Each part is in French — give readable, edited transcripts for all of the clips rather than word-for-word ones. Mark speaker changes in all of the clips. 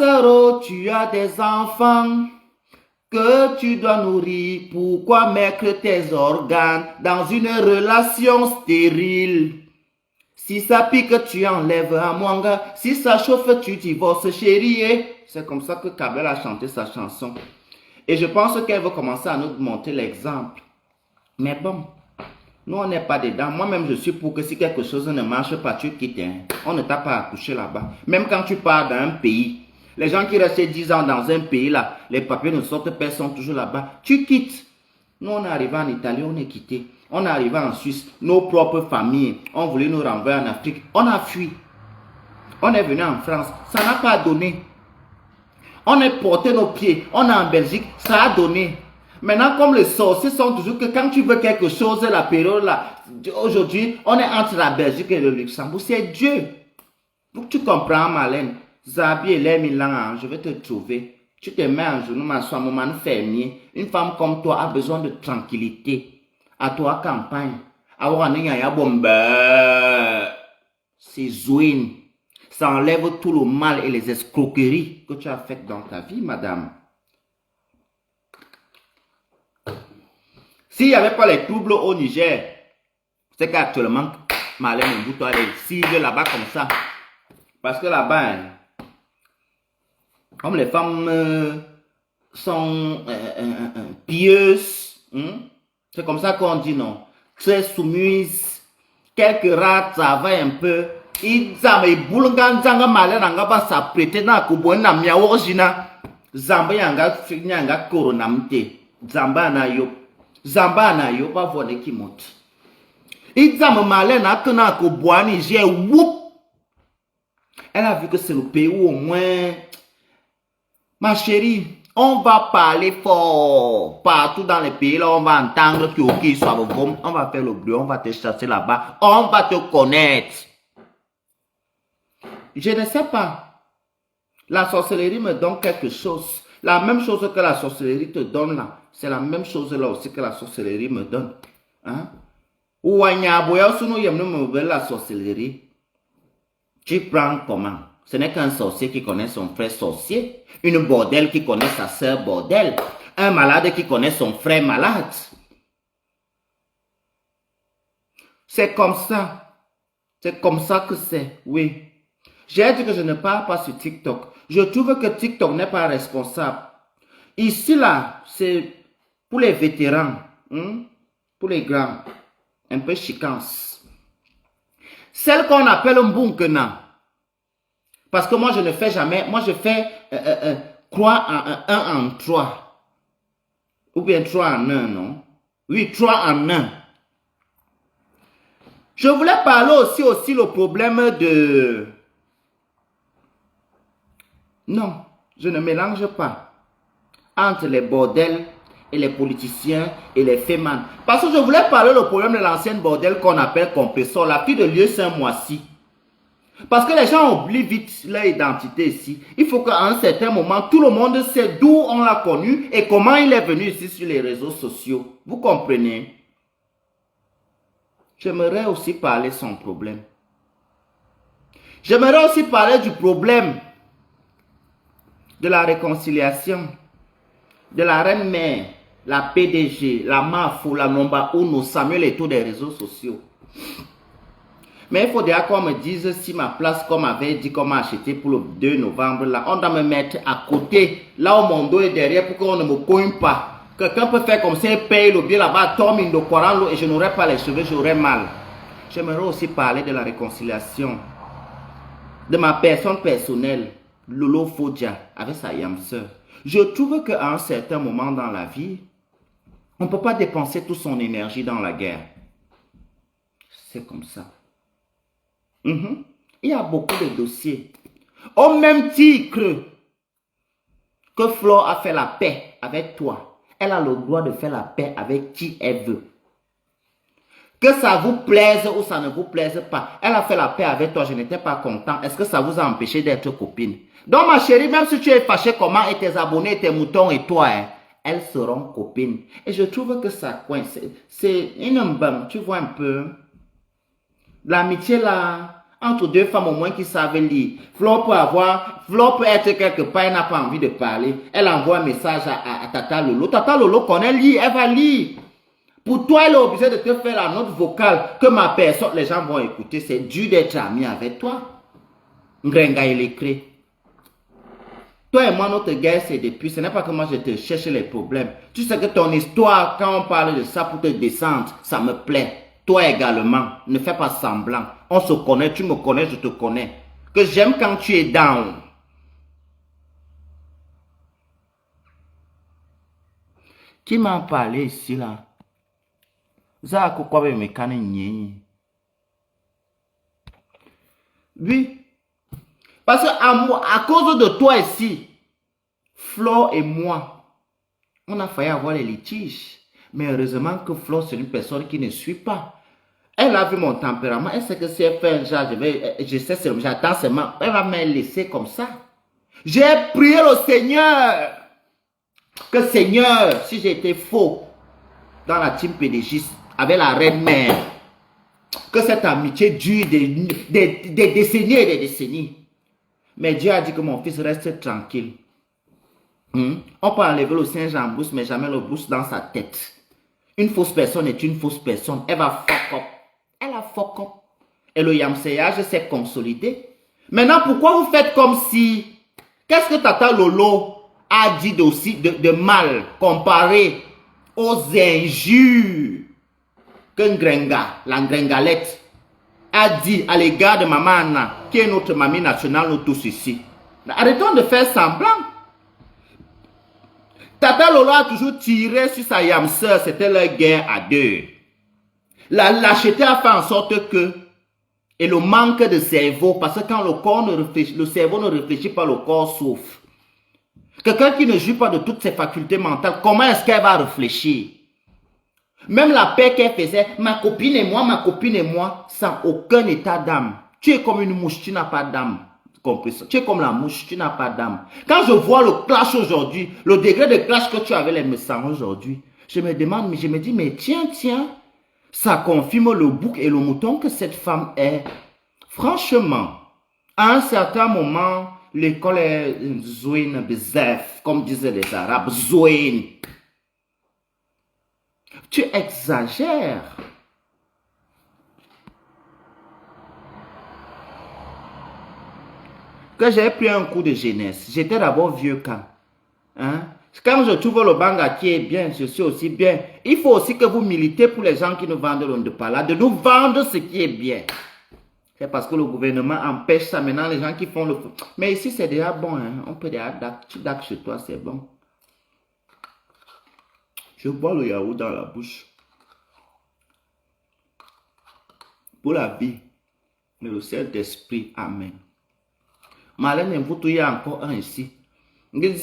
Speaker 1: Caro, tu as des enfants que tu dois nourrir. Pourquoi mettre tes organes dans une relation stérile? Si ça pique, tu enlèves à Mwanga. Si ça chauffe, tu divorces, chérie. C'est comme ça que Kabel a chanté sa chanson. Et je pense qu'elle veut commencer à nous montrer l'exemple. Mais bon, nous on n'est pas dedans. Moi-même, je suis pour que si quelque chose ne marche pas, tu quittes. Hein. On ne t'a pas accouché là-bas. Même quand tu pars d'un pays, les gens qui restent 10 ans dans un pays là, les papiers ne sortent pas, sont toujours là-bas. Tu quittes. Nous, on est arrivé en Italie, on est quitté. On est arrivé en Suisse, nos propres familles ont voulu nous renvoyer en Afrique. On a fui. On est venu en France, ça n'a pas donné. On est porté nos pieds, on est en Belgique, ça a donné. Maintenant, comme les sorciers sont toujours que quand tu veux quelque chose, la période là, aujourd'hui, on est entre la Belgique et le Luxembourg. C'est Dieu. Pour que tu comprends, Marlène. Zabi et les Milan, je vais te trouver. Tu te mets un genou, ma soeur, maman fermier. Une femme comme toi a besoin de tranquillité. À toi, campagne. C'est Zouine. Ça enlève tout le mal et les escroqueries que tu as faites dans ta vie, madame. S'il n'y avait pas les troubles au Niger, c'est qu'actuellement, Marlène Mbouto, elle est cible là-bas comme ça. Parce que là-bas, comme les femmes sont pieuses, c'est comme ça qu'on dit non, très soumises, quelques rats travaillent un peu, ils zame boulungan zanga Marlène anga ba s'apprêter na kubo na miawo jina, zamba yanga koronamte, zamba na yo pas voir qui monte. Ils zame Marlène a que na kubo Niger whoop. Elle a vu que c'est le pays où au moins, ma chérie, on va parler fort. Partout dans les pays, là, on va entendre que ok, soit le bon, on va faire le bruit, on va te chasser là-bas, on va te connaître. Je ne sais pas. La sorcellerie me donne quelque chose. La même chose que la sorcellerie te donne là, c'est la même chose là aussi que la sorcellerie me donne. Hein? Ou la sorcellerie. Tu prends comment? Ce n'est qu'un sorcier qui connaît son frère sorcier, une bordelle qui connaît sa sœur bordelle, un malade qui connaît son frère malade. C'est comme ça. C'est comme ça que c'est, oui. J'ai dit que je ne parle pas sur TikTok. Je trouve que TikTok n'est pas responsable. Ici, là, c'est pour les vétérans, pour les grands, un peu chicans. Celle qu'on appelle Mbunkena. Parce que moi, je ne fais jamais, moi, je fais croix en 1 en 3. Ou bien 3 en 1, non? Oui, 3 en 1. Je voulais parler aussi le problème de... Non, je ne mélange pas entre les bordels et les politiciens et les fémans. Parce que je voulais parler le problème de l'ancienne bordel qu'on appelle Compressor, la fille de Lieu Saint-Moissy. Parce que les gens oublient vite leur identité ici. Il faut qu'à un certain moment, tout le monde sait d'où on l'a connu et comment il est venu ici sur les réseaux sociaux. Vous comprenez? J'aimerais aussi parler de son problème. J'aimerais aussi parler du problème de la réconciliation, de la reine-mère, la PDG, la MAFO, la Nomba Uno, Samuel et tous les réseaux sociaux. Mais il faudra qu'on me dise si ma place, comme avait dit qu'on m'a acheté pour le 2 novembre, là, on doit me mettre à côté, là où mon dos est derrière pour qu'on ne me cogne pas. Quelqu'un peut faire comme ça, il paye le billet là-bas, tombe in le Coran et je n'aurai pas les cheveux, j'aurai mal. J'aimerais aussi parler de la réconciliation, de ma personne personnelle, Lolo Fodja, avec sa yamseur. Je trouve qu'à un certain moment dans la vie, on ne peut pas dépenser toute son énergie dans la guerre. C'est comme ça. Il y a beaucoup de dossiers. Au même titre que Flore a fait la paix avec toi, elle a le droit de faire la paix avec qui elle veut. Que ça vous plaise ou ça ne vous plaise pas, elle a fait la paix avec toi, je n'étais pas content. Est-ce que ça vous a empêché d'être copine? Donc ma chérie, même si tu es fâché comment et tes abonnés, tes moutons et toi, elles seront copines. Et je trouve que ça coince. C'est une bonne, tu vois un peu. L'amitié là, Entre deux femmes au moins qui savent lire. Flo peut être quelque part, elle n'a pas envie de parler. Elle envoie un message à Tata Lolo. Tata Lolo connaît lire, elle va lire. Pour toi, elle est obligée de te faire la note vocale que ma personne, les gens vont écouter. C'est dur d'être ami avec toi. Ngrenga, il écrit. Toi et moi, notre guerre, c'est depuis. Ce n'est pas que moi, je te cherche les problèmes. Tu sais que ton histoire, quand on parle de ça pour te descendre, ça me plaît. Toi également, ne fais pas semblant. On se connaît, tu me connais, je te connais. Que j'aime quand tu es down. Qui m'a parlé ici, là? Ça, quoi, me oui. Parce que à cause de toi ici, Flo et moi, on a failli avoir les litiges. Mais heureusement que Flo, c'est une personne qui ne suit pas. Elle a vu mon tempérament. Elle sait que si elle fait un genre, j'attends seulement. Elle va me laisser comme ça. J'ai prié le Seigneur. Que Seigneur, si j'étais faux dans la team PDG avec la reine mère, que cette amitié dure des décennies et des décennies. Mais Dieu a dit que mon fils reste tranquille. On peut enlever le singe en bouche, mais jamais le bouche dans sa tête. Une fausse personne est une fausse personne. Elle va fuck up. Elle a fuck up. Et le yamseyage s'est consolidé. Maintenant, pourquoi vous faites comme si... Qu'est-ce que Tata Lolo a dit de mal comparé aux injures que Ngrenga, la Ngrengalette, a dit à l'égard de Maman Anna, qui est notre mamie nationale, nous tous ici. Arrêtons de faire semblant. Tata Lolo a toujours tiré sur sa yamseur, c'était leur guerre à deux. La lâcheté a fait en sorte que, et le manque de cerveau, parce que quand le corps ne réfléchit, le cerveau ne réfléchit pas, le corps souffre. Quelqu'un qui ne joue pas de toutes ses facultés mentales, comment est-ce qu'elle va réfléchir? Même la paix qu'elle faisait, ma copine et moi, sans aucun état d'âme. Tu es comme une mouche, tu n'as pas d'âme. Tu es comme la mouche, tu n'as pas d'âme. Quand je vois le clash aujourd'hui, le degré de clash que tu avais les médecins aujourd'hui, je me demande, je me dis, mais tiens, ça confirme le bouc et le mouton que cette femme est. Franchement, à un certain moment, l'école est zouine bezef, comme disaient les Arabes, zouine. Tu exagères. Que j'ai pris un coup de jeunesse. J'étais d'abord vieux quand. Hein? Quand je trouve le banga qui est bien, je suis aussi bien. Il faut aussi que vous militez pour les gens qui nous vendent le Ndepala, de nous vendre ce qui est bien. C'est parce que le gouvernement empêche ça maintenant, les gens qui font le... Mais ici, c'est déjà bon. Hein? On peut déjà dac chez toi, c'est bon. Je bois le yaourt dans la bouche. Pour la vie. Mais le Saint-Esprit, Amen. Malène, vous il y a encore un ici. J'ai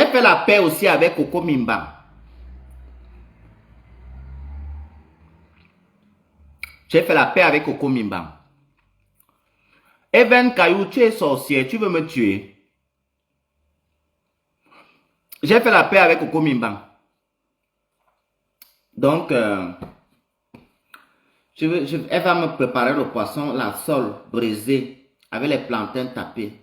Speaker 1: fait la paix aussi avec Coco Mimba. J'ai fait la paix avec Coco Mimba. Even Kayou, tu es sorcier, tu veux me tuer. J'ai fait la paix avec Coco Mimba. Donc, elle va me préparer le poisson, la sole brisée, avec les plantains tapés.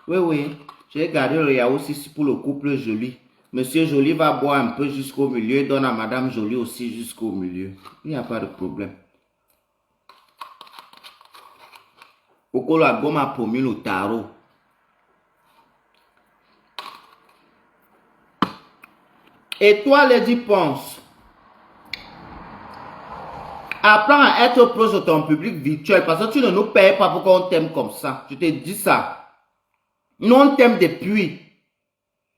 Speaker 1: Oui. J'ai gardé le yaourt ici pour le couple Joly. Monsieur Joly va boire un peu jusqu'au milieu, donne à Madame Joly aussi jusqu'au milieu. Il n'y a pas de problème. Coco la gomme a promis le tarot. Et toi, Lady Ponce, apprends à être proche de ton public virtuel parce que tu ne nous payes pas pour qu'on t'aime comme ça. Je te dis ça. Nous, on t'aime depuis.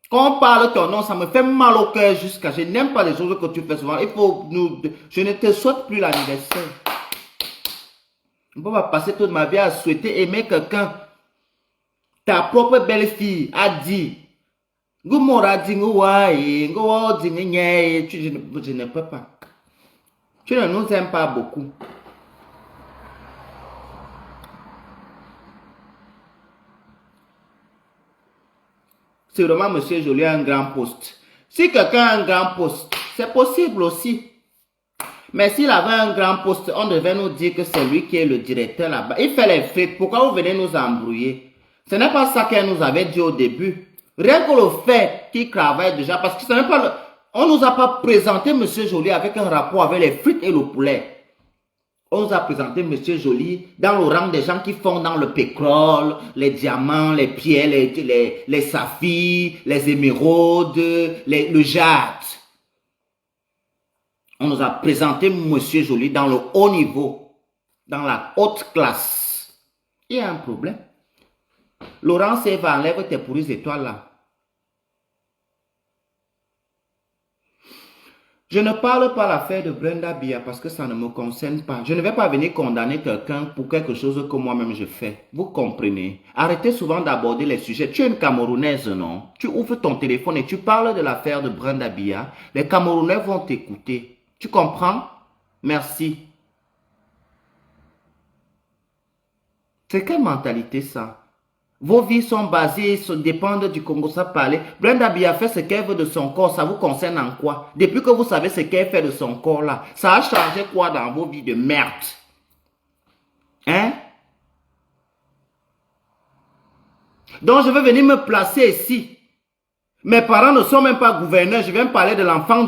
Speaker 1: Quand on parle ton nom, ça me fait mal au cœur jusqu'à... Je n'aime pas les choses que tu fais souvent. Il faut nous... Je ne te souhaite plus l'anniversaire. On ne peut pas passer toute ma vie à souhaiter aimer quelqu'un. Ta propre belle-fille a dit... Je ne peux pas. Tu ne nous aimes pas beaucoup. C'est vraiment Monsieur Joly a un grand poste. Si quelqu'un a un grand poste, c'est possible aussi. Mais s'il avait un grand poste, on devait nous dire que c'est lui qui est le directeur là-bas. Il fait les frites. Pourquoi vous venez nous embrouiller? Ce n'est pas ça qu'elle nous avait dit au début. Rien que le fait qu'il travaille déjà, parce que ce n'est pas le... On ne nous a pas présenté M. Joly avec un rapport avec les frites et le poulet. On nous a présenté M. Joly dans le rang des gens qui font dans le pétrole, les diamants, les pierres, les saphirs, les émeraudes, le jade. On nous a présenté M. Joly dans le haut niveau, dans la haute classe. Il y a un problème. Laurent Seva, enlève tes pourries étoiles là. Je ne parle pas l'affaire de Brenda Bia parce que ça ne me concerne pas. Je ne vais pas venir condamner quelqu'un pour quelque chose que moi-même je fais. Vous comprenez? Arrêtez souvent d'aborder les sujets. Tu es une Camerounaise, non? Tu ouvres ton téléphone et tu parles de l'affaire de Brenda Bia. Les Camerounais vont t'écouter. Tu comprends? Merci. C'est quelle mentalité ça? Vos vies sont basées, dépendent du Congo, ça parler. Brenda Bia fait ce qu'elle veut de son corps, ça vous concerne en quoi? Depuis que vous savez ce qu'elle fait de son corps là, ça a changé quoi dans vos vies de merde? Hein? Donc je vais venir me placer ici. Mes parents ne sont même pas gouverneurs, je viens parler de l'enfant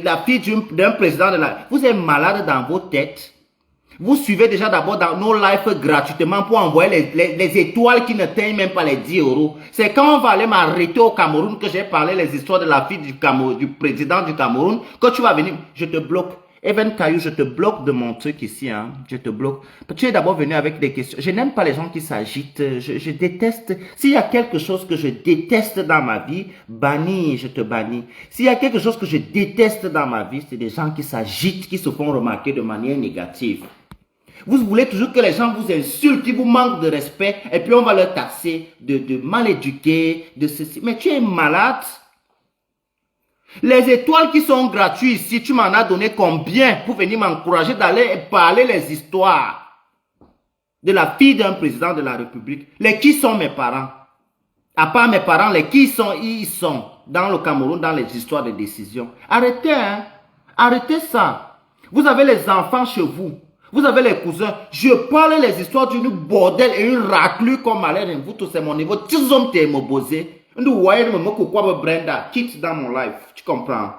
Speaker 1: la fille d'un président de la... Vous êtes malade dans vos têtes. Vous suivez déjà d'abord dans nos lives gratuitement pour envoyer les étoiles qui ne teignent même pas les 10 euros. C'est quand on va aller m'arrêter au Cameroun que j'ai parlé les histoires de la fille du président du Cameroun que tu vas venir. Je te bloque. Even Caillou, je te bloque de mon truc ici. Hein. Je te bloque. Tu es d'abord venu avec des questions. Je n'aime pas les gens qui s'agitent. Je déteste. S'il y a quelque chose que je déteste dans ma vie, bannis, je te bannis. S'il y a quelque chose que je déteste dans ma vie, c'est des gens qui s'agitent, qui se font remarquer de manière négative. Vous voulez toujours que les gens vous insultent, qu'ils vous manquent de respect, et puis on va leur taxer de mal éduqués, de ceci. Mais tu es malade. Les étoiles qui sont gratuites ici, tu m'en as donné combien pour venir m'encourager d'aller parler les histoires de la fille d'un président de la République? Les qui sont mes parents? À part mes parents, les qui sont, ils sont dans le Cameroun, dans les histoires de décision. Arrêtez, hein. Arrêtez ça. Vous avez les enfants chez vous. Vous avez les cousins. Je parle les histoires d'une bordel et une raclure comme Alain. Vous tous, c'est mon niveau. Tu hommes t'es mobosé. Nous voyons me Brenda. Quitte dans mon life. Tu comprends?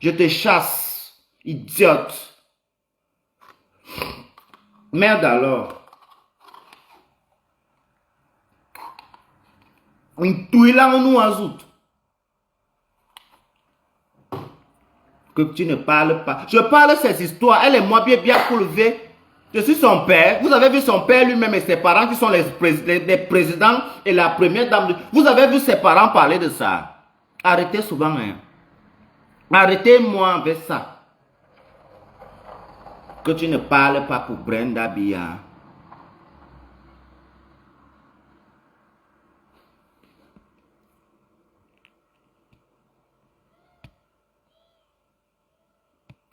Speaker 1: Je te chasse. Idiote. Merde alors. Une touille là, on nous ajoute. Que tu ne parles pas. Je parle ces histoires. Elle est moi bien coulevée. Je suis son père. Vous avez vu son père lui-même et ses parents qui sont les présidents et la première dame. Vous avez vu ses parents parler de ça. Arrêtez souvent. Hein. Arrêtez-moi avec ça. Que tu ne parles pas pour Brenda Bia.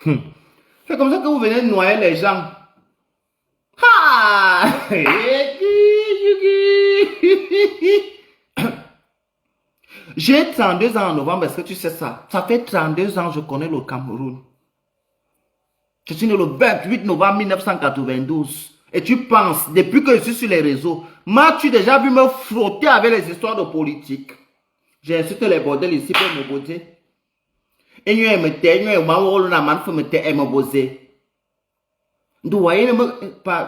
Speaker 1: C'est comme ça que vous venez de noyer les gens. Ah! J'ai 32 ans en novembre, est-ce que tu sais ça? Ça fait 32 ans que je connais le Cameroun. Je suis né le 28 novembre 1992. Et tu penses, depuis que je suis sur les réseaux, m'as-tu déjà vu me frotter avec les histoires de politique? J'ai incité les bordels ici pour me botter. Et nous, me bosser.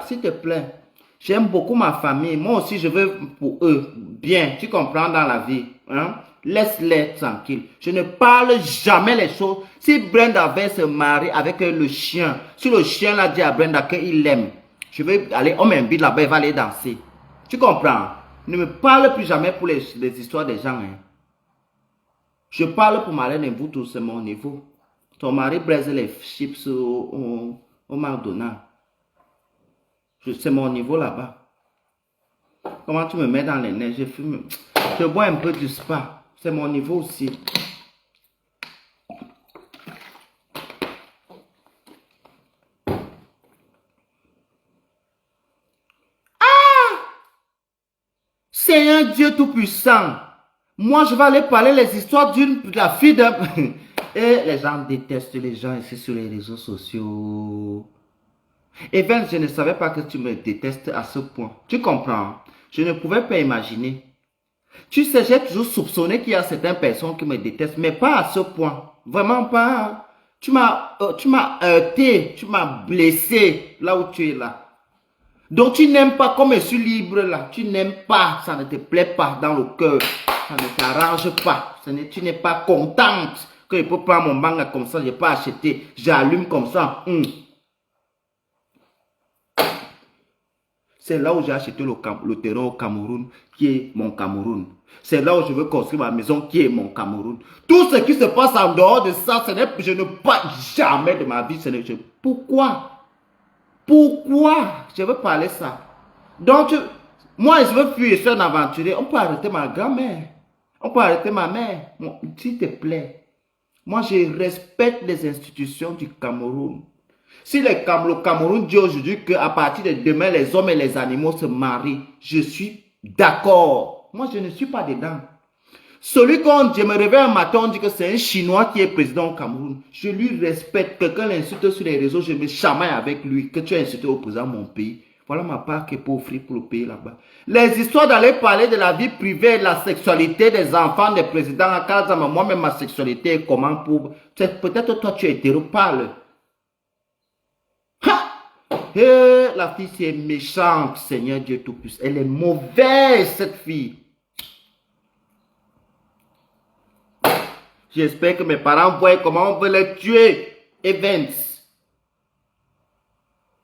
Speaker 1: S'il te plaît, j'aime beaucoup ma famille. Moi aussi, je veux pour eux bien. Tu comprends dans la vie. Hein? Laisse-les tranquilles. Je ne parle jamais les choses. Si Brenda avait se marier avec le chien, si le chien l'a dit à Brenda qu'il l'aime, je vais aller, on m'invite là-bas, il va aller danser. Tu comprends? Ne me parle plus jamais pour les histoires des gens. Hein? Je parle pour Marlène et vous tous, c'est mon niveau. Ton mari braise les chips au McDonald's. C'est mon niveau là-bas. Comment tu me mets dans les neiges? Je bois un peu du spa. C'est mon niveau aussi. Ah! C'est un Dieu tout-puissant. Moi, je vais aller parler les histoires de la fille d'un... Et les gens détestent les gens ici sur les réseaux sociaux. Evans, je ne savais pas que tu me détestes à ce point. Tu comprends? Je ne pouvais pas imaginer. Tu sais, j'ai toujours soupçonné qu'il y a certaines personnes qui me détestent, mais pas à ce point. Vraiment pas. Tu m'as heurté, tu m'as blessé là où tu es là. Donc tu n'aimes pas comme je suis libre là. Tu n'aimes pas, ça ne te plaît pas dans le cœur. Ça ne t'arrange pas. Tu n'es pas contente que je peux prendre mon manga comme ça, je peux acheter. J'allume comme ça. C'est là où j'ai acheté le terrain au Cameroun, qui est mon Cameroun. C'est là où je veux construire ma maison, qui est mon Cameroun. Tout ce qui se passe en dehors de ça, je ne pas jamais de ma vie. Pourquoi? Pourquoi je veux parler ça? Donc, moi, je veux fuir, je suis un aventurier. On peut arrêter ma grand-mère. On peut arrêter ma mère. S'il te plaît. Moi, je respecte les institutions du Cameroun. Si le Cameroun dit aujourd'hui qu'à partir de demain, les hommes et les animaux se marient, je suis d'accord. Moi, je ne suis pas dedans. Celui quand je me réveille un matin, on dit que c'est un Chinois qui est président au Cameroun. Je lui respecte. Quelqu'un l'insulte sur les réseaux, je me chamaille avec lui. Que tu as insulté au président de mon pays. Voilà ma part qui est pour offrir pour le pays là-bas. Les histoires d'aller parler de la vie privée, de la sexualité des enfants des présidents, moi-même ma sexualité est comment pour... Peut-être toi tu es hétéro, parle. La fille c'est méchante, Seigneur Dieu Tout-Puissant. Elle est mauvaise, cette fille. J'espère que mes parents voient comment on veut les tuer. Evans.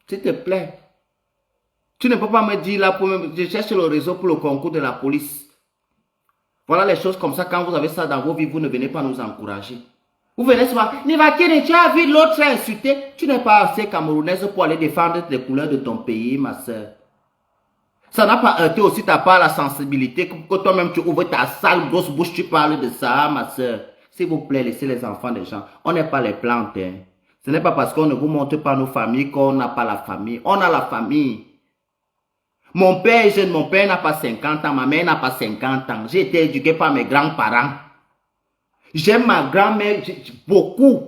Speaker 1: S'il te plaît. Tu ne peux pas me dire là, je cherche le réseau pour le concours de la police. Voilà les choses comme ça. Quand vous avez ça dans vos vies, vous ne venez pas nous encourager. Vous venez souvent, Nivakine, tu as vu l'autre insulté. Tu n'es pas assez camerounaise pour aller défendre les couleurs de ton pays, ma soeur. Ça n'a pas heurté aussi ta part la sensibilité que toi-même tu ouvres ta sale grosse bouche, tu parles de ça, ma soeur. S'il vous plaît, laissez les enfants des gens. On n'est pas les plantes. Hein. Ce n'est pas parce qu'on ne vous montre pas nos familles qu'on n'a pas la famille. On a la famille. Mon père est jeune, mon père n'a pas 50 ans, ma mère n'a pas 50 ans. J'ai été éduqué par mes grands-parents. J'aime ma grand-mère beaucoup.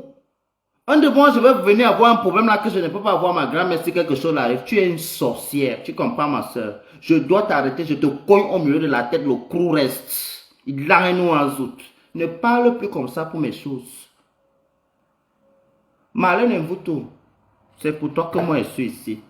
Speaker 1: Un de moi, je vais venir avoir un problème là que je ne peux pas avoir ma grand-mère si quelque chose arrive. Tu es une sorcière. Tu comprends, ma soeur? Je dois t'arrêter. Je te cogne au milieu de la tête. Le cou reste. Il a nous en zout. Ne parle plus comme ça pour mes choses. Marlène Mvuto, c'est pour toi que moi je suis ici.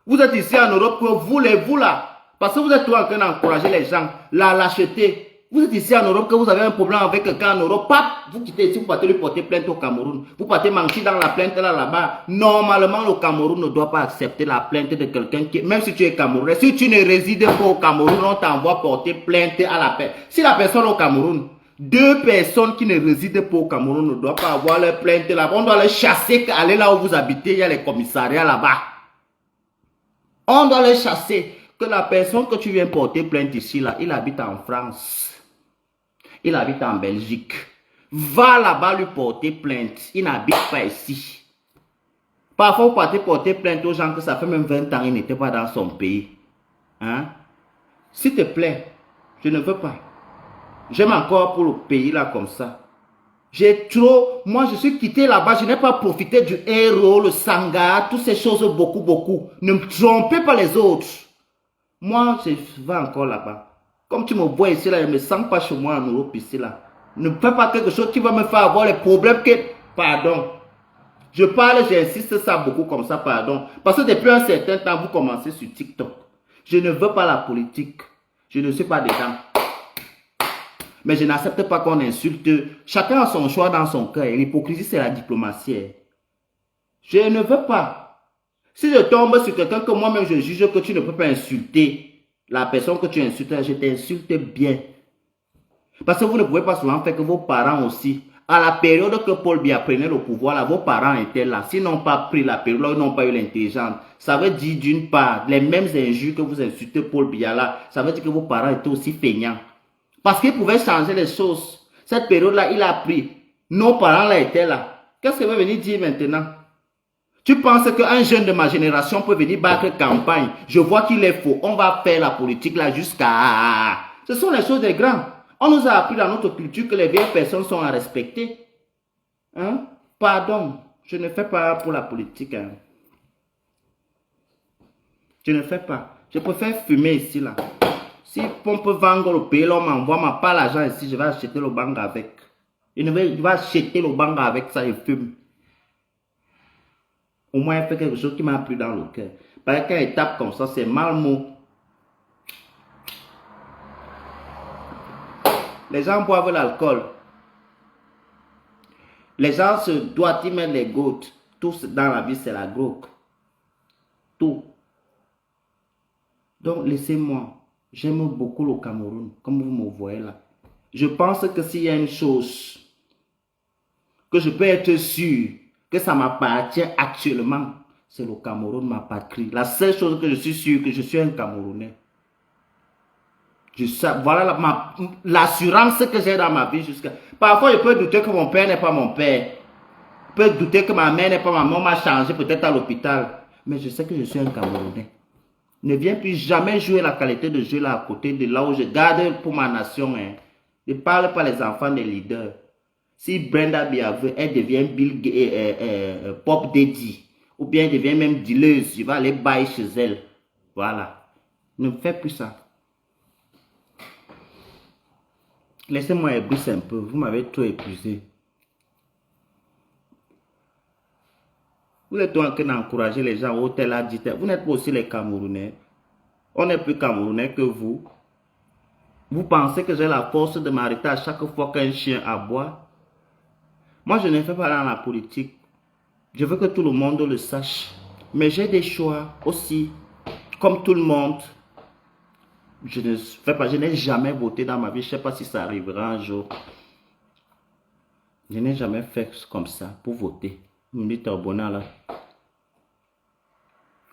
Speaker 1: Vous êtes ici en Europe, que voulez-vous là? Parce que vous êtes toujours en train d'encourager les gens, la lâcheté. Vous êtes ici en Europe, que vous avez un problème avec quelqu'un en Europe, pap, vous quittez ici, vous partez lui porter plainte au Cameroun. Vous partez mentir dans la plainte là-bas. Normalement, le Cameroun ne doit pas accepter la plainte de quelqu'un qui, même si tu es Camerounais, si tu ne résides pas au Cameroun, on t'envoie porter plainte à la paix. Si la personne au Cameroun, deux personnes qui ne résident pas au Cameroun ne doivent pas avoir leur plainte là-bas. On doit les chasser, aller là où vous habitez, il y a les commissariats là-bas. On doit les chasser. Que la personne que tu viens porter plainte ici, là, il habite en France. Il habite en Belgique. Va là-bas lui porter plainte. Il n'habite pas ici. Parfois, vous partez porter plainte aux gens que ça fait même 20 ans, il n'était pas dans son pays. Hein? S'il te plaît, je ne veux pas. J'aime encore pour le pays là comme ça. J'ai trop... Moi, je suis quitté là-bas. Je n'ai pas profité du héros, le sangha, toutes ces choses beaucoup. Ne me trompez pas les autres. Moi, je vais encore là-bas. Comme tu me vois ici, là, je ne me sens pas chez moi en Europe ici, là. Ne fais pas quelque chose qui va me faire avoir les problèmes que... Pardon. Je parle, j'insiste ça beaucoup comme ça, pardon. Parce que depuis un certain temps, vous commencez sur TikTok. Je ne veux pas la politique. Je ne suis pas dedans. Mais je n'accepte pas qu'on insulte. Chacun a son choix dans son cœur. L'hypocrisie, c'est la diplomatie. Je ne veux pas. Si je tombe sur quelqu'un que moi-même je juge que tu ne peux pas insulter, la personne que tu insultes, je t'insulte bien. Parce que vous ne pouvez pas souvent faire que vos parents aussi, à la période que Paul Biya prenait le pouvoir, là, vos parents étaient là. S'ils n'ont pas pris la période, là, ils n'ont pas eu l'intelligence. Ça veut dire d'une part, les mêmes injures que vous insultez Paul Biya là, ça veut dire que vos parents étaient aussi feignants. Parce qu'ils pouvaient changer les choses. Cette période-là, il a pris. Nos parents là étaient là. Qu'est-ce qu'il va venir dire maintenant? Tu penses qu'un jeune de ma génération peut venir battre campagne? Je vois qu'il est faux. On va faire la politique là jusqu'à Ce sont les choses des grands. On nous a appris dans notre culture que les vieilles personnes sont à respecter. Hein? Pardon, je ne fais pas pour la politique. Hein. Je ne fais pas. Je préfère fumer ici, là. Si on peut vendre le pays, l'on m'envoie pas l'argent ici, je vais acheter le bang avec. Je vais acheter le bang avec ça et fume. Au moins, il fait quelque chose qui m'a plu dans le cœur. Parce que quand il tape comme ça, c'est mal mot. Les gens boivent l'alcool. Les gens se doivent y mettre les gouttes. Tout dans la vie, c'est la drogue. Tout. Donc, laissez-moi. J'aime beaucoup le Cameroun, comme vous me voyez là. Je pense que s'il y a une chose que je peux être sûr que ça m'appartient actuellement, c'est le Cameroun, ma patrie. La seule chose que je suis sûr, que je suis un Camerounais. Voilà l'assurance que j'ai dans ma vie jusqu'à... Parfois, je peux douter que mon père n'est pas mon père. Je peux douter que ma mère n'est pas ma mère. On m'a changé peut-être à l'hôpital. Mais je sais que je suis un Camerounais. Ne viens plus jamais jouer la qualité de jeu là à côté de là où je garde pour ma nation. Hein. Ne parle pas les enfants des leaders. Si Brenda Biaveux, elle devient Pop Daddy, ou bien elle devient même dealeuse, je vais aller bailler chez elle. Voilà. Ne fais plus ça. Laissez-moi épuiser un peu. Vous m'avez trop épuisé. Vous êtes en train d'encourager les gens au hôtel à dire, vous n'êtes pas aussi les Camerounais. On est plus Camerounais que vous. Vous pensez que j'ai la force de m'arrêter à chaque fois qu'un chien aboie? Moi, je ne fais pas dans la politique. Je veux que tout le monde le sache. Mais j'ai des choix aussi. Comme tout le monde. Je ne fais pas, je n'ai jamais voté dans ma vie. Je ne sais pas si ça arrivera un jour. Je n'ai jamais fait comme ça pour voter. Vous me dites, bonheur là.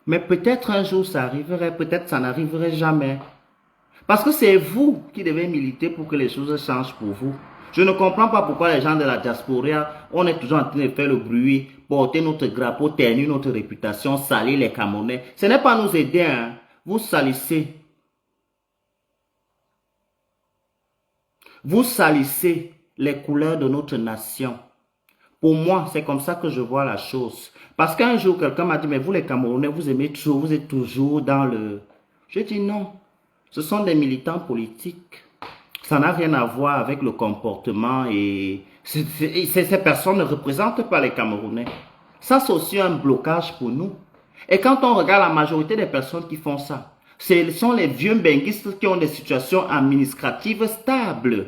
Speaker 1: Mais peut-être un jour ça arriverait, peut-être ça n'arriverait jamais. Parce que c'est vous qui devez militer pour que les choses changent pour vous. Je ne comprends pas pourquoi les gens de la diaspora, on est toujours en train de faire le bruit, porter notre drapeau, ternir notre réputation, salir les Camerounais. Ce n'est pas nous aider, hein. Vous salissez. Vous salissez les couleurs de notre nation. Pour moi, c'est comme ça que je vois la chose. Parce qu'un jour, quelqu'un m'a dit, mais vous les Camerounais, vous aimez toujours, vous êtes toujours dans le... Je dis non. Ce sont des militants politiques. Ça n'a rien à voir avec le comportement et... Ces personnes ne représentent pas les Camerounais. Ça, c'est aussi un blocage pour nous. Et quand on regarde la majorité des personnes qui font ça, ce sont les vieux benguistes qui ont des situations administratives stables.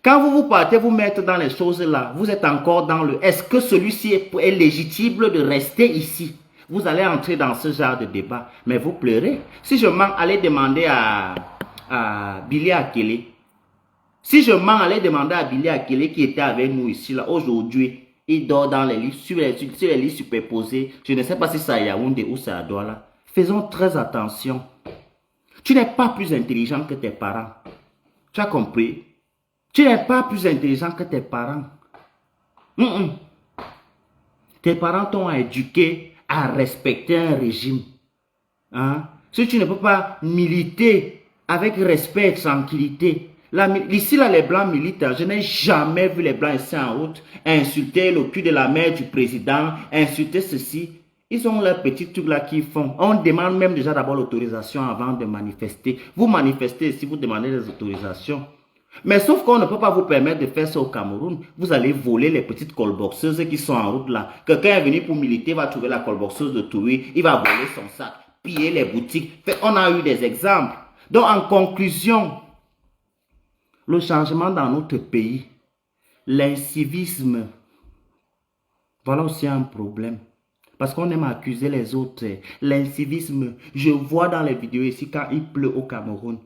Speaker 1: Quand vous partez vous mettre dans les choses là, vous êtes encore dans le... Est-ce que celui-ci est légitime de rester ici? Vous allez entrer dans ce genre de débat. Mais vous pleurez. Si je mens, allez demander à Billy Akele. Si je mens, allez demander à Billy Akele qui était avec nous ici là. Aujourd'hui, il dort dans les lits, sur les lits superposés. Je ne sais pas si c'est à Yaoundé ou c'est à Douala. Faisons très attention. Tu n'es pas plus intelligent que tes parents. Tu as compris? Tu n'es pas plus intelligent que tes parents. Tes parents t'ont éduqué à respecter un régime. Hein? Si tu ne peux pas militer avec respect et tranquillité. Ici, là, les Blancs militent. Je n'ai jamais vu les Blancs ici en route insulter le cul de la mère du président, insulter ceci. Ils ont leurs petits trucs là qu'ils font. On demande même déjà d'abord l'autorisation avant de manifester. Vous manifestez si vous demandez des autorisations. Mais sauf qu'on ne peut pas vous permettre de faire ça au Cameroun. Vous allez voler les petites colboxeuses qui sont en route là. Quelqu'un est venu pour militer, va trouver la colboxeuse de Toury, il va voler son sac, piller les boutiques. On a eu des exemples. Donc en conclusion, le changement dans notre pays, l'incivisme, voilà aussi un problème. Parce qu'on aime accuser les autres. L'incivisme, je vois dans les vidéos ici quand il pleut au Cameroun.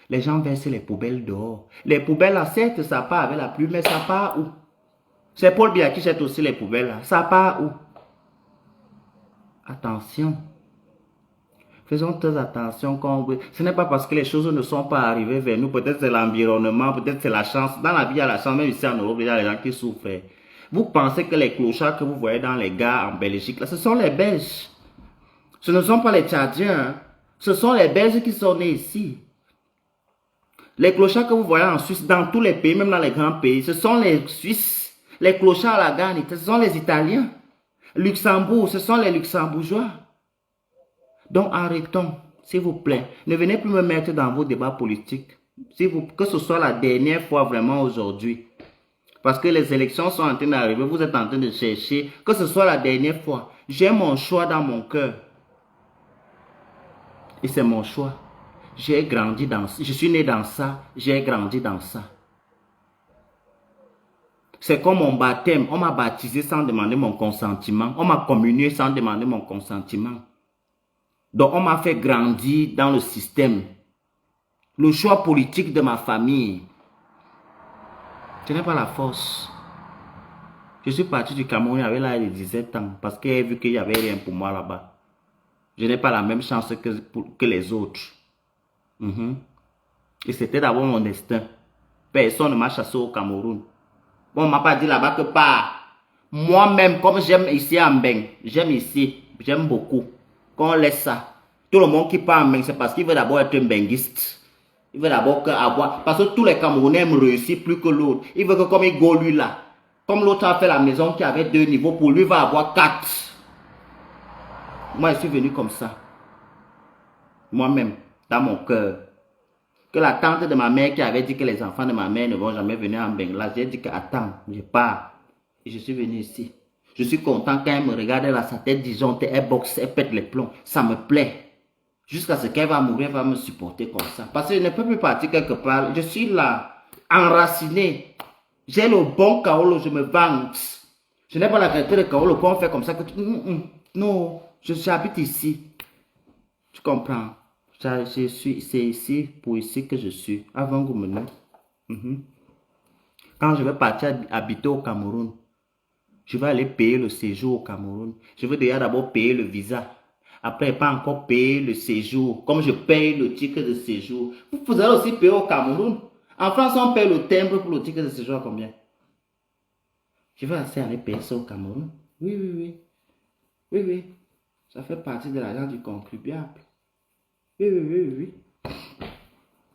Speaker 1: Les gens versent les poubelles dehors. Les poubelles là, certes, ça part avec la pluie, mais ça part où? C'est Paul Biya qui jette aussi les poubelles là. Ça part où? Attention. Faisons très attention quand ce n'est pas parce que les choses ne sont pas arrivées vers nous. Peut-être c'est l'environnement, peut-être c'est la chance. Dans la vie, il y a la chance. Même ici en Europe, il y a des gens qui souffrent. Vous pensez que les clochards que vous voyez dans les gares en Belgique, là, ce sont les Belges. Ce ne sont pas les Tchadiens. Hein. Ce sont les Belges qui sont nés ici. Les clochards que vous voyez en Suisse, dans tous les pays, même dans les grands pays, ce sont les Suisses. Les clochards à la Garni, ce sont les Italiens. Luxembourg, ce sont les Luxembourgeois. Donc arrêtons, s'il vous plaît. Ne venez plus me mettre dans vos débats politiques. Que ce soit la dernière fois vraiment aujourd'hui. Parce que les élections sont en train d'arriver, vous êtes en train de chercher. Que ce soit la dernière fois. J'ai mon choix dans mon cœur. Et c'est mon choix. J'ai grandi dans ça. Je suis né dans ça. J'ai grandi dans ça. C'est comme mon baptême. On m'a baptisé sans demander mon consentement. On m'a communié sans demander mon consentement. Donc on m'a fait grandir dans le système. Le choix politique de ma famille. Je n'ai pas la force. Je suis parti du Cameroun avec l'âge de 17 ans. Parce que j'ai vu qu'il n'y avait rien pour moi là-bas. Je n'ai pas la même chance que les autres. Et c'était d'abord mon destin. Personne ne m'a chassé au Cameroun. Bon, on ne m'a pas dit là-bas que pas. Moi-même, comme j'aime ici à Mbeng, j'aime ici, j'aime beaucoup. Quand on laisse ça, tout le monde qui parle en Mbeng, c'est parce qu'il veut d'abord être un benguiste. Il veut d'abord avoir. Parce que tous les Camerounais aiment réussir plus que l'autre. Il veut que comme il go lui là, comme l'autre a fait la maison qui avait 2 niveaux, pour lui il va avoir 4. Moi je suis venu comme ça. Moi-même, dans mon cœur. Que la tante de ma mère qui avait dit que les enfants de ma mère ne vont jamais venir en Bengla, j'ai dit que attends, je pars. Et je suis venu ici. Je suis content quand elle me regarde là, sa tête disjonctée, elle boxe, elle pète les plombs. Ça me plaît. Jusqu'à ce qu'elle va mourir, elle va me supporter comme ça. Parce que je ne peux plus partir quelque part. Je suis là, enraciné. J'ai le bon Kaolo, je me vante. Je n'ai pas la qualité de Kaolo qu'on fait comme ça. Que non, j'habite ici. Tu comprends? C'est ici, pour ici que je suis. Avant que vous me Quand je vais partir habiter au Cameroun, je vais aller payer le séjour au Cameroun. Je vais déjà d'abord payer le visa. Après, pas encore payer le séjour. Comme je paye le ticket de séjour. Vous allez aussi payer au Cameroun. En France, on paye le timbre pour le ticket de séjour à combien? Je vais assez aller payer ça au Cameroun. Oui. Oui. Ça fait partie de l'argent du contribuable. Oui.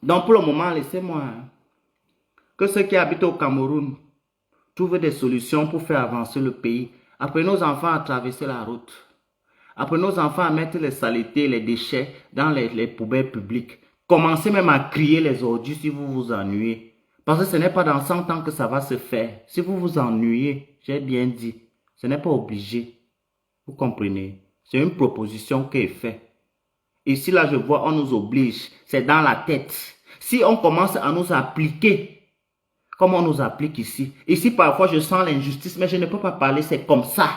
Speaker 1: Donc pour le moment, laissez-moi que ceux qui habitent au Cameroun trouvent des solutions pour faire avancer le pays. Apprenez nos enfants à traverser la route. Apprenez nos enfants à mettre les saletés, les déchets dans les poubelles publiques. Commencez même à crier les ordures si vous vous ennuyez. Parce que ce n'est pas dans 100 ans que ça va se faire. Si vous vous ennuyez, j'ai bien dit, ce n'est pas obligé. Vous comprenez? C'est une proposition qui est faite. Ici, là, je vois, on nous oblige. C'est dans la tête. Si on commence à nous appliquer, comme on nous applique ici. Ici, parfois, je sens l'injustice, mais je ne peux pas parler, c'est comme ça.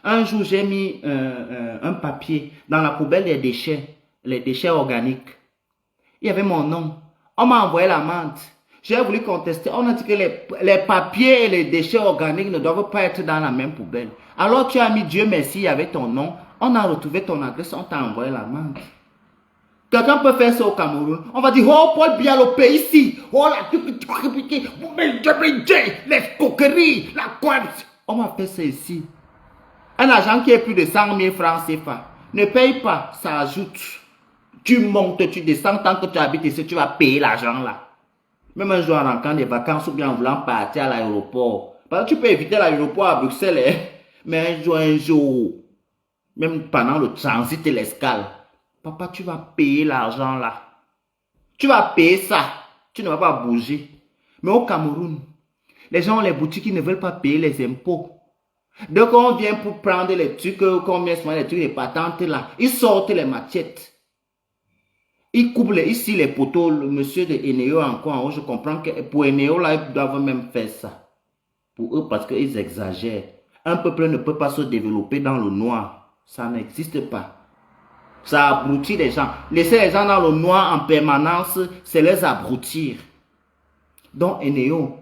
Speaker 1: Un jour, j'ai mis un papier dans la poubelle des déchets, les déchets organiques. Il y avait mon nom. On m'a envoyé l'amende. J'ai voulu contester. On a dit que les papiers et les déchets organiques ne doivent pas être dans la même poubelle. Alors, tu as mis Dieu merci, il y avait ton nom. On a retrouvé ton adresse, on t'a envoyé l'amende. Quelqu'un peut faire ça au Cameroun. On va dire, oh, Paul Biya, le pays ici. Oh, les coqueries, la corruption. On va faire ça ici. Un agent qui est plus de 100 000 francs CFA ne paye pas, ça ajoute. Tu montes, tu descends, tant que tu habites ici, tu vas payer l'argent là. Même un jour en rentrant des vacances ou bien en voulant partir à l'aéroport. Parce que tu peux éviter l'aéroport à Bruxelles, hein? Mais un jour, même pendant le transit et l'escale, papa, tu vas payer l'argent là. Tu vas payer ça. Tu ne vas pas bouger. Mais au Cameroun, les gens ont les boutiques qui ne veulent pas payer les impôts. Donc on vient pour prendre les trucs, combien sont les trucs, les patentes là. Ils sortent les machettes. Ils coupent ici les poteaux. Le monsieur de Eneo encore en haut, je comprends que pour Eneo là, ils doivent même faire ça. Pour eux, parce qu'ils exagèrent. Un peuple ne peut pas se développer dans le noir. Ça n'existe pas. Ça abrutit les gens. Laisser les gens dans le noir en permanence, c'est les abrutir. Donc, Eneo,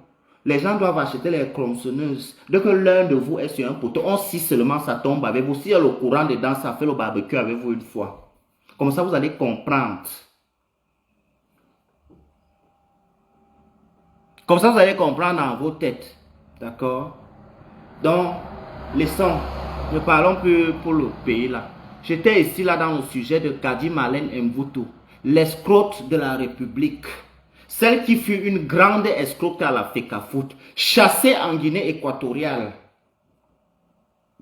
Speaker 1: les gens doivent acheter les tronçonneuses. Dès que l'un de vous est sur un poteau, on scie seulement, ça tombe avec vous. S'il y a le courant dedans, ça fait le barbecue avec vous une fois. Comme ça, vous allez comprendre. Comme ça, vous allez comprendre dans vos têtes. D'accord? Donc, laissons. Ne parlons plus pour le pays là. J'étais ici là dans le sujet de Kadi Marlène Mvutu, l'escroc de la République. Celle qui fut une grande escroque à la FECAFOOT, chassée en Guinée équatoriale.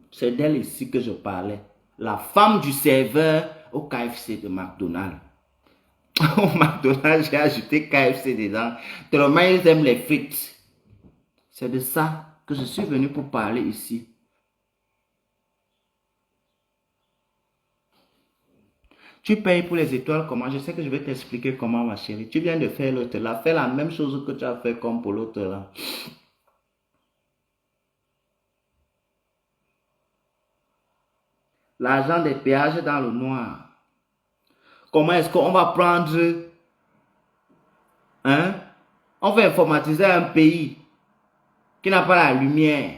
Speaker 1: C'est d'elle ici que je parlais. La femme du serveur au KFC de McDonald's. Au McDonald's, j'ai ajouté KFC dedans. Tellement ils aiment les frites. C'est de ça que je suis venu pour parler ici. Tu payes pour les étoiles comment? Je sais que je vais t'expliquer comment, ma chérie. Tu viens de faire l'autre là. Fais la même chose que tu as fait comme pour l'autre là. L'argent des péages dans le noir. Comment est-ce qu'on va prendre... Hein? On va informatiser un pays qui n'a pas la lumière.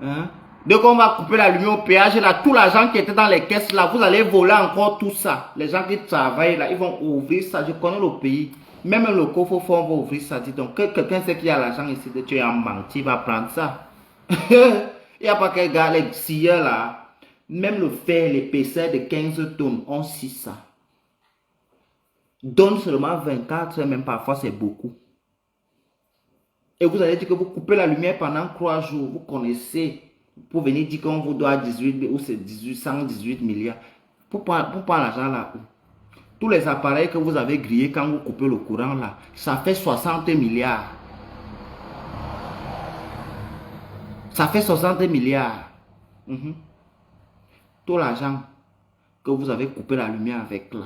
Speaker 1: Hein? Donc on va couper la lumière au péage là, tout l'argent qui était dans les caisses là, vous allez voler encore tout ça. Les gens qui travaillent là, ils vont ouvrir ça. Je connais le pays. Même le coffre fort va ouvrir ça. Dis donc, quelqu'un sait qu'il y a l'argent ici, tu es en menti, va prendre ça. Il n'y a pas qu'un gars, les scieurs là. Même le fer, l'épaisseur de 15 tonnes, on scie ça. Donne seulement 24 heures, même parfois c'est beaucoup. Et vous allez dire que vous coupez la lumière pendant 3 jours, vous connaissez. Pour venir dire qu'on vous doit 18 ou c'est 118 milliards. Pour prendre l'argent là. Tous les appareils que vous avez grillés quand vous coupez le courant là, ça fait 60 milliards. Ça fait 60 milliards. Tout l'argent que vous avez coupé la lumière avec là.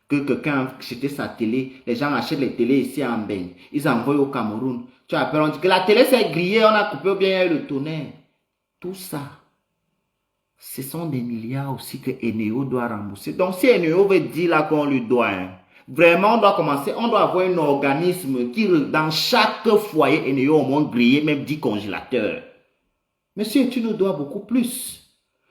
Speaker 1: Que quelqu'un a acheté sa télé, les gens achètent les télés ici en Bénin, ils envoient au Cameroun. Tu appelles, on dit que la télé s'est grillée, on a coupé bien le tonnerre. Tout ça, ce sont des milliards aussi que Eneo doit rembourser. Donc si Eneo veut dire là qu'on lui doit, vraiment on doit commencer, on doit avoir un organisme qui dans chaque foyer Eneo au moins grillé même 10 congélateurs. Monsieur, tu nous dois beaucoup plus.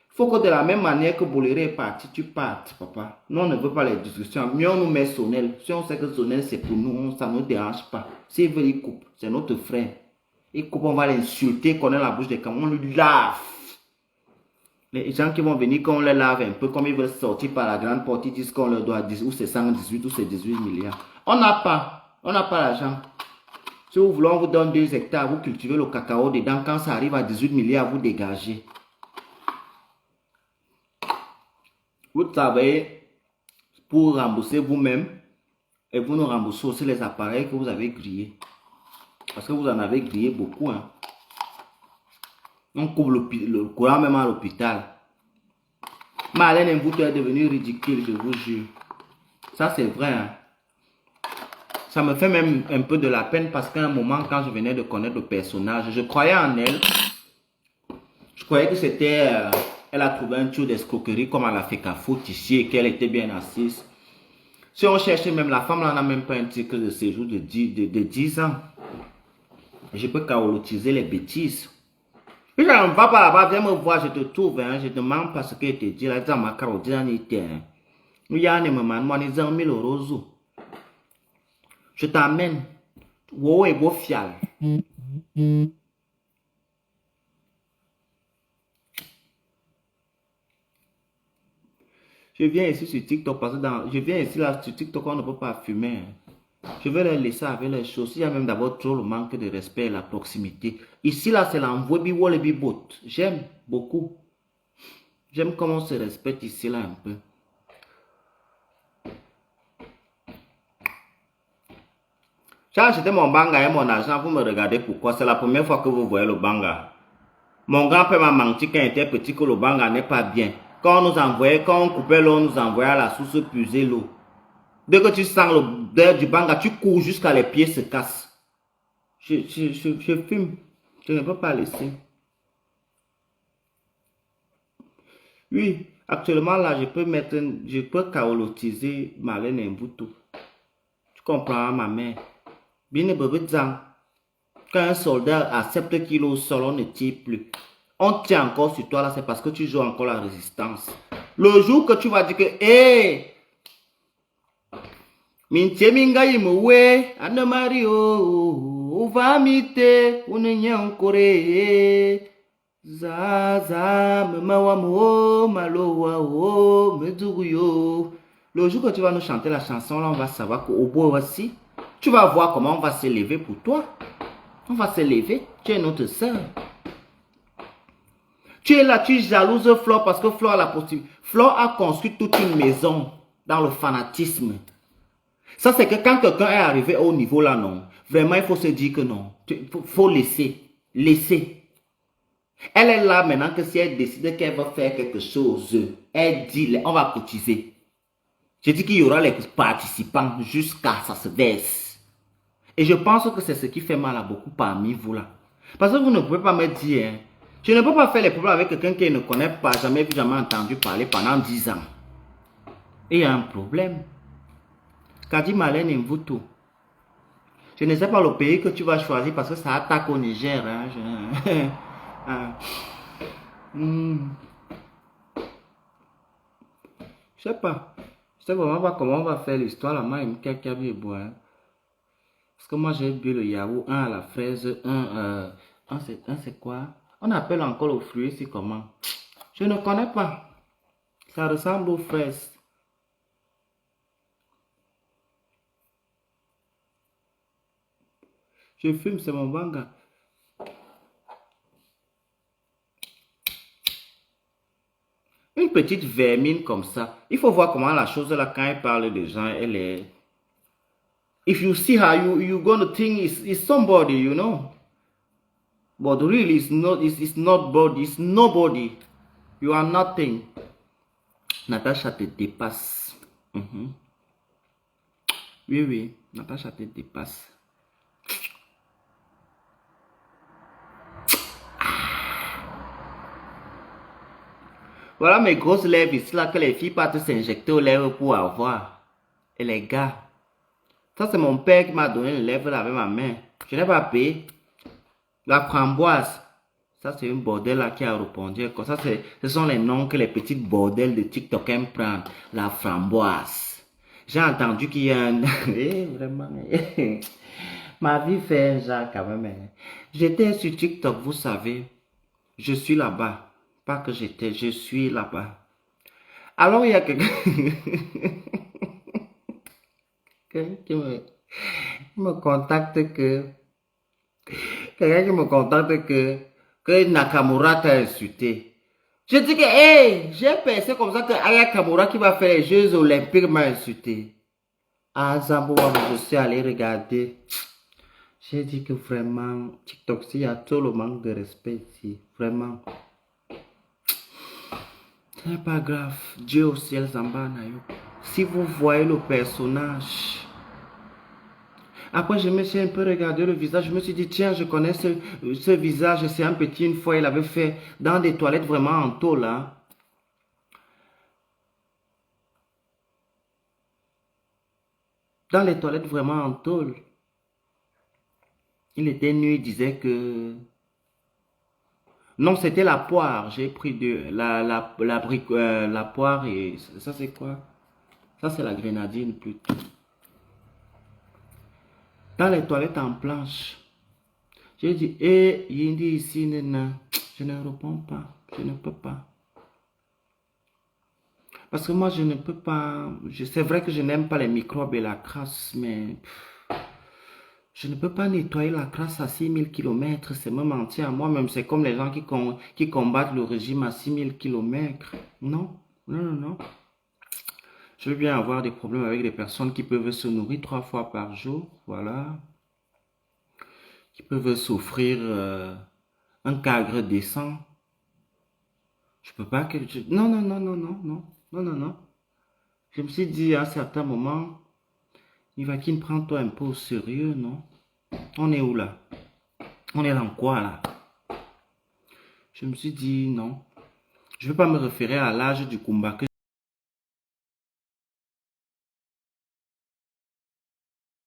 Speaker 1: Il faut que de la même manière que Boléré est parti, tu partes, papa. Nous, on ne veut pas les discussions. Mieux on nous met Sonel. Si on sait que Sonel, c'est pour nous, ça ne nous dérange pas. S'il veut, il coupe. C'est notre frère. Il coupe, on va l'insulter, qu'on ait la bouche des camons, on lui lave. Les gens qui vont venir, qu'on les lave un peu, comme ils veulent sortir par la grande porte, ils disent qu'on leur doit 10, ou c'est 118, ou c'est 18 milliards. On n'a pas l'argent. Si vous voulez, on vous donne 2 hectares, vous cultivez le cacao dedans. Quand ça arrive à 18 milliards, vous dégagez. Vous travaillez pour rembourser vous-même et vous nous remboursez aussi les appareils que vous avez grillés. Parce que vous en avez grillé beaucoup. Hein. On coupe le courant même à l'hôpital. Marlène Mbuto est devenue ridicule, je vous jure. Ça c'est vrai. Hein. Ça me fait même un peu de la peine parce qu'à un moment, quand je venais de connaître le personnage, je croyais en elle. Je croyais que c'était... elle a trouvé un tour d'escroquerie comme à la FECAFOOT ici et qu'elle était bien assise. Si on cherche même, la femme là n'a même pas un titre de séjour de 10 ans. Je peux chaotiser les bêtises. Si je ne va pas là-bas, viens me voir, je te trouve, hein, je te demande parce que je te dis là, dans ma carotte, dans les terres. Il y a un moment, moi, ils ont mis le roseau. Je t'amène. Wow, et beau fial. Je viens ici sur TikTok parce que je viens ici là sur TikTok, on ne peut pas fumer. Je vais les laisser avec les choses. Il y a même d'abord trop le manque de respect et la proximité. Ici là, c'est l'envoi biwole bibot. J'aime beaucoup. J'aime comment on se respecte ici là un peu. J'ai acheté mon banga et mon argent, vous me regardez pourquoi. C'est la première fois que vous voyez le banga. Mon grand-père m'a menti quand il était petit que le banga n'est pas bien. Quand on nous envoyait, quand on coupait l'eau, on nous envoyait à la source puiser l'eau. Dès que tu sens l'odeur du banga, tu cours jusqu'à les pieds se cassent. Je fume. Je ne peux pas laisser. Oui, actuellement là, je peux chaotiser Marlène Mbuto. Tu comprends, ma mère? Bien quand un soldat accepte qu'il est au sol, on ne tire plus. On tient encore sur toi là, c'est parce que tu joues encore la résistance. Le jour que tu vas dire que, hé, mintie minga imoué, Anne Mario, uvamite, unenyankore, zaza, memawamo, malowa, o, meduguyo. Le jour que tu vas nous chanter la chanson, là, on va savoir qu'au bout aussi, tu vas voir comment on va s'élever pour toi. On va s'élever. Tu es notre sœur. Tu es là, tu jalouses Flore parce que Flore a la possibilité. Flore a construit toute une maison dans le fanatisme. Ça, c'est que quand quelqu'un est arrivé au niveau là, non. Vraiment, il faut se dire que non. Il faut laisser. Laisser. Elle est là maintenant que si elle décide qu'elle va faire quelque chose, elle dit, on va cotiser. Je dis qu'il y aura les participants jusqu'à ça se verse. Et je pense que c'est ce qui fait mal à beaucoup parmi vous là. Parce que vous ne pouvez pas me dire, hein, je ne peux pas faire les problèmes avec quelqu'un qui ne connaît pas, jamais vu, jamais entendu parler pendant 10 ans. Et il y a un problème. Kadi Marlène Mvuto. Je ne sais pas le pays que tu vas choisir parce que ça attaque au Niger. Hein. Je sais pas. Je sais vraiment pas comment on va faire l'histoire là. Moi, quelqu'un veut boire. Parce que moi, j'ai bu le yaourt, un à la fraise, un c'est quoi? On appelle encore le fruit ici comment? Je ne connais pas. Ça ressemble aux fraises. Je fume, c'est mon banga. Une petite vermine comme ça. Il faut voir comment la chose là, quand elle parle des gens, elle est... If you see her, you gonna think it's somebody, you know. But really, it's not body, it's nobody. You are nothing. Natacha te dépasse. Oui, oui, Natacha te dépasse. Voilà mes grosses lèvres ici là que les filles partent s'injecter aux lèvres pour avoir. Et les gars, ça c'est mon père qui m'a donné les lèvres là avec ma main. Je n'ai pas payé. La framboise, ça c'est une bordel là qui a répondu. Comme ça, ce sont les noms que les petites bordels de TikTok aiment prendre. La framboise. J'ai entendu qu'il y a un... vraiment... Ma vie fait un genre quand même. J'étais sur TikTok, vous savez. Je suis là-bas. Pas que j'étais, je suis là-bas. Alors il y a quelqu'un qui me contacte que... Quelqu'un qui me contacte que Nakamura t'a insulté. Je dis que, hey, j'ai pensé comme ça que Aya Kamura qui va faire les Jeux Olympiques m'a insulté. À Zamboua, je suis allé regarder. J'ai dit que vraiment, TikTok, il y a tout le manque de respect ici. Vraiment. Ce n'est pas grave. Dieu au ciel, Zamba Nayo. Si vous voyez le personnage. Après, je me suis un peu regardé le visage. Je me suis dit, tiens, je connais ce visage. C'est un petit, une fois, il avait fait dans des toilettes vraiment en tôle, là. Dans les toilettes vraiment en tôle. Il était nu, il disait que... Non, c'était la poire. J'ai pris la poire et... Ça, c'est quoi? Ça, c'est la grenadine, plutôt. Dans les toilettes en planche. J'ai dit, il dit ici, nana. Je ne réponds pas. Je ne peux pas. Parce que moi, je ne peux pas... C'est vrai que je n'aime pas les microbes et la crasse, mais... Je ne peux pas nettoyer la crasse à 6000 km. C'est me mentir à moi-même. C'est comme les gens qui combattent le régime à 6000 km. Non, non, non, non. Je veux bien avoir des problèmes avec des personnes qui peuvent se nourrir 3 fois par jour. Voilà. Qui peuvent s'offrir un cadre décent. Je peux pas que... Non, non, non, non, non, non, non, non, non. Je me suis dit à un certain moment, Ivakin, prends-toi un peu au sérieux, non? On est où là? On est dans quoi là? Je me suis dit non. Je ne veux pas me référer à l'âge du combat que